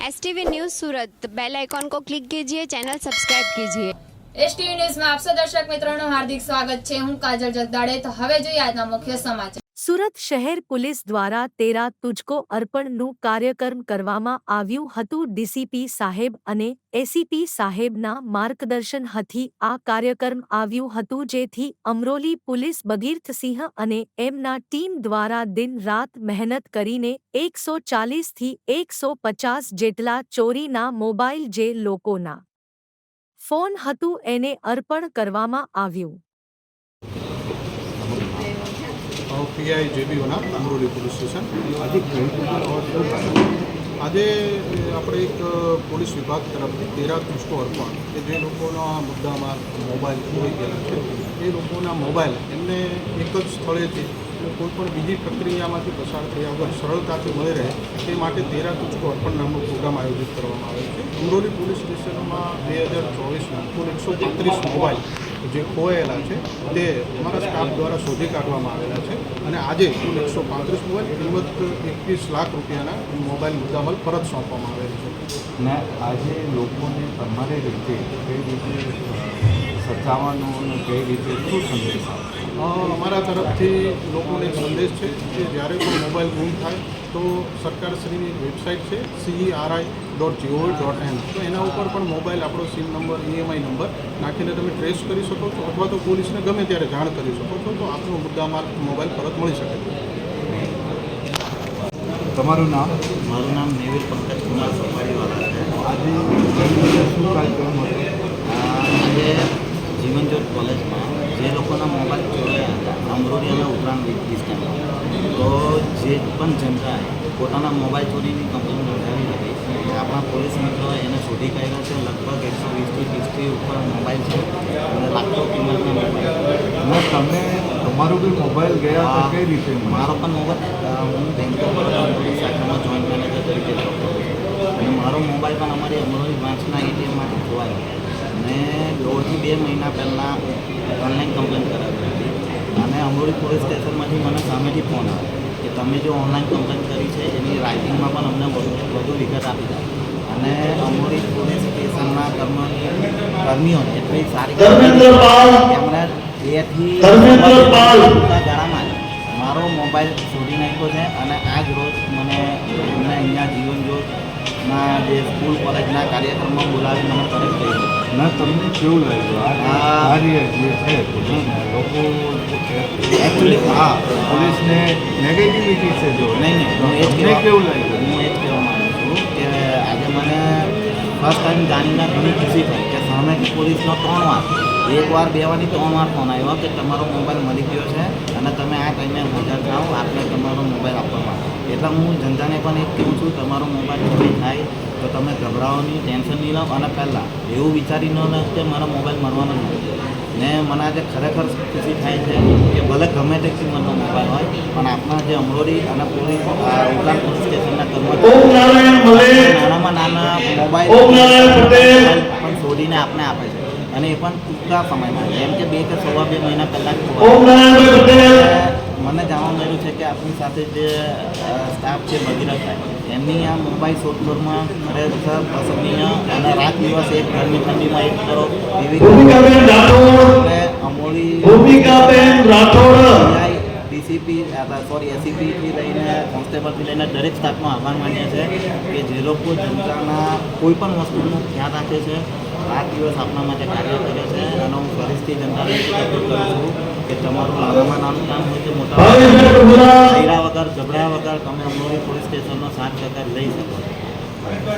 STV news सूरत bell icon को click कीजिए, channel subscribe कीजिए। STV ન્યૂઝમાં આપ સૌ દર્શક મિત્રોનું હાર્દિક સ્વાગત છે। હું કાજલ જગદાડે। તો હવે જોઈએ આજના મુખ્ય સમાચાર। સુરત શહેર પોલીસ દ્વારા તેરા તુજકો અર્પણનું કાર્યક્રમ કરવામાં આવ્યું હતું। ડીસીપી સાહેબ અને એસીપી સાહેબના માર્ગદર્શન હેઠળ આ કાર્યક્રમ આવ્યું હતું, જેથી અમરોલી પોલીસ ભગીરથસિંહ અને એમના ટીમ દ્વારા દિન રાત મહેનત કરીને 140 થી 150 જેટલા ચોરીના મોબાઈલ જે લોકોના ફોન હતું એને અર્પણ કરવામાં આવ્યું। પીઆઈ જેબી વના અમરોલી પોલીસ સ્ટેશન આજે આપણે એક પોલીસ વિભાગ તરફથી તેરા તુજકો અર્પણ કે જે લોકોના મુદ્દામાં મોબાઈલ ખોઈ ગયેલા છે એ લોકોના મોબાઈલ એમને એક જ સ્થળેથી કોઈપણ બીજી પ્રક્રિયામાંથી પસાર થયા વગર સરળતાથી મળી રહે તે માટે તેરા તુજકો અર્પણ નામનો પ્રોગ્રામ આયોજિત કરવામાં આવ્યો છે। અમરોલી પોલીસ સ્ટેશનમાં 2024ના કુલ 135 મોબાઈલ જે ખોવાયેલા છે તે અમારા સ્ટાફ દ્વારા શોધી કાઢવામાં આવેલા છે અને આજે કુલ 135 મોબાઈલ કિંમત 21 લાખ રૂપિયાના મોબાઈલ મુદ્દામાલ પરત સોંપવામાં આવેલ છે। ને આજે લોકોને તમારી રીતે કઈ રીતે સજાવવાનો અને કઈ રીતે શું સંદેશ આપે? અમારા તરફથી લોકોને એક સંદેશ છે કે જ્યારે પણ મોબાઈલ ગુમ થાય તો સરકારશ્રીની વેબસાઇટ છે CERI.gov.in, તો એના ઉપર પણ મોબાઈલ આપણો સિમ નંબર EMI નંબર નાખીને તમે ટ્રેસ કરી શકો છો અથવા તો પોલીસને ગમે ત્યારે જાણ કરી શકો છો, તો આપનો મુદ્દામાલ મોબાઈલ પરત મળી શકે છે। તમારું નામ? મારું નામ નેવિલ પંકજ કુમાર સફારીવાલા છે। આજે શું કાર્યક્રમ હતો? આજે જીવનજ્યોત કોલેજમાં જે લોકોના મોબાઈલ ચોરાયા હતા અમરોલી અને ઉપરાંત વિસ્તારમાં, તો જે પણ જનતાએ પોતાના મોબાઈલ ચોરીની કમ્પ્લેન નોંધાવી હતી આપણા પોલીસ મિત્રોએ એને શોધી કાઢ્યા છે। લગભગ 120 થી 30 ઉપર મોબાઈલ છે અને લાખો કિંમતના મોબાઈલ। અને તમે તમારો બી મોબાઈલ ગયા હતા કઈ રીતે? મારો પણ મોબાઈલ હું બેંક ઓફ શાખામાં જોઈન્ટ મેનેજર તરીકે જોબ કરું છું અને મારો મોબાઈલ પણ અમારી અમરોલી બ્રાન્ચના ATMમાંથી ખોવાયો અને 1.5 થી 2 મહિના પહેલાં ઓનલાઈન કમ્પ્લેન કરાવી હતી અને અમરોલી પોલીસ સ્ટેશનમાંથી મને સામેથી ફોન આવ્યો કે તમે જો ઓનલાઈન કમ્પ્લેન કરી છે એની રાઇટિંગમાં પણ અમને વધુ વિગત આપી દે અને અમરોલી પોલીસ સ્ટેશનના કર્મીઓ એટલી સારી એમણે 2 થી ગાળામાં મારો મોબાઈલ શોધી નાખ્યો છે અને આજ રોજ મને એમને અહીંયા જીવનજ્યોતના જે સ્કૂલ કોલેજના કાર્યક્રમમાં બોલાવી મને પરત કર્યો। ના તમને કેવું લાગ્યું આ કાર્ય જે છે લોકો એકચ્યુઅલી હા પોલીસને નેગેટિવિટી છે જો નહીં હું એ જ કેવું લાગ્યું? હું એ જ કહેવા માગું છું કે આજે મને ફર્સ્ટ ટાઈમ જાણીને ઘણી ખુશી થઈ કે સામેથી પોલીસનો 3 વાર 1 વાર 2 વારની 3 વાર ફોન આવ્યો કે તમારો મોબાઈલ મળી ગયો છે અને તમે આ ટાઈમે હાજર થાઓ, આપણે તમારો મોબાઈલ આપવામાં આવે। એટલે હું જનતાને પણ એક કહું છું, તમારો મોબાઈલ ચોરી થાય તો તમે ગભરાવો નહીં, ટેન્શન નહીં લો અને પહેલાં એવું વિચારી ન લો કે મારો મોબાઈલ મળવાનો નથી। ને મને આજે ખરેખર ખુશી થાય છે કે ભલે ગમે તે કિંમતનો મોબાઈલ હોય પણ આપણા જે અમરોલી અને પોલીસ ઉપરાંત પોલીસ સ્ટેશનના કર્મચારીઓ નાનામાં નાના મોબાઈલ પણ શોધીને આપને આપે છે અને એ પણ ટૂંકા સમયમાં, જેમ કે 2 કે 2.5 મહિના પહેલાં મને જાણવા મળ્યું છે કે આપણી સાથે જે સ્ટાફ છે ભગીરથભાઈ એમની આ મોબાઈલ શોધખોળમાં ખરેખર પ્રસંગીય અને રાત દિવસ એક ગરમી ઠંડીમાં એક કરો એવી અમોલી ડીસીપી એસીપીથી લઈને કોન્સ્ટેબલથી લઈને દરેક સ્ટાફનો આભાર માનીએ છીએ કે જે લોકો જનતાના કોઈ પણ વસ્તુનું ખ્યાલ રાખે છે, રાત દિવસ આપણા માટે કાર્ય કરે છે અને હું ફરીથી જનતાને કરું છું કે તમારું નાનામાં નાનું કામ હોય કે મોટા વગર ગભરાયા વગર તમે અમરોલી પોલીસ સ્ટેશનનો 7 ટકા લઈ શકો છો।